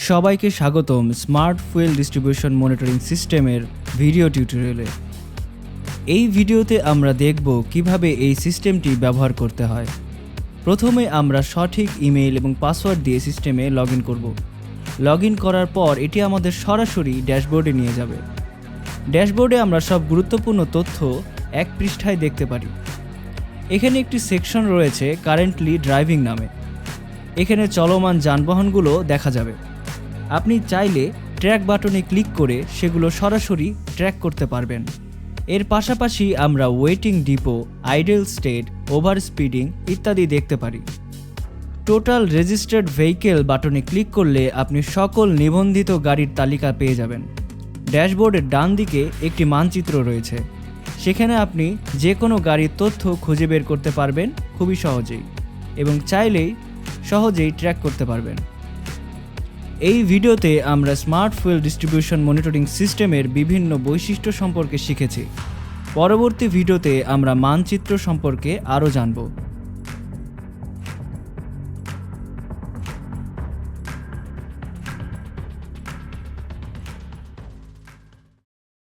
সবাইকে স্বাগতম smart fuel distribution monitoring সিস্টেমের ভিডিও টিউটোরিয়ালে। এই ভিডিওতে আমরা দেখব কিভাবে এই সিস্টেমটি ব্যবহার করতে হয়। প্রথমে আমরা সঠিক ইমেইল এবং পাসওয়ার্ড দিয়ে সিস্টেমে লগ ইন করব। লগ ইন করার পর এটি আমাদের সরাসরি ড্যাশবোর্ডে নিয়ে যাবে। ড্যাশবোর্ডে আমরা সব গুরুত্বপূর্ণ তথ্য এক পৃষ্ঠায় দেখতে পারি। এখানে একটি সেকশন রয়েছে কারেন্টলি ড্রাইভিং নামে। এখানে চলমান যানবাহনগুলো দেখা যাবে। আপনি চাইলে ট্র্যাক বাটনে ক্লিক করে সেগুলো সরাসরি ট্র্যাক করতে পারবেন। এর পাশাপাশি আমরা waiting depot, idol state, over speeding ইত্যাদি দেখতে পারি। টোটাল রেজিস্টার্ড ভেহিকেল বাটনে ক্লিক করলে আপনি সকল নিবন্ধিত গাড়ির তালিকা পেয়ে যাবেন। ড্যাশবোর্ডের ডান দিকে একটি মানচিত্র রয়েছে, সেখানে আপনি যে কোনো গাড়ির তথ্য খুঁজে বের করতে পারবেন খুবই সহজেই এবং চাইলেই সহজেই ট্র্যাক করতে পারবেন। এই ভিডিওতে আমরা স্মার্ট ফুয়েল ডিস্ট্রিবিউশন মনিটরিং সিস্টেমের বিভিন্ন বৈশিষ্ট্য সম্পর্কে শিখেছি। পরবর্তী ভিডিওতে আমরা মানচিত্র সম্পর্কে আরও জানব।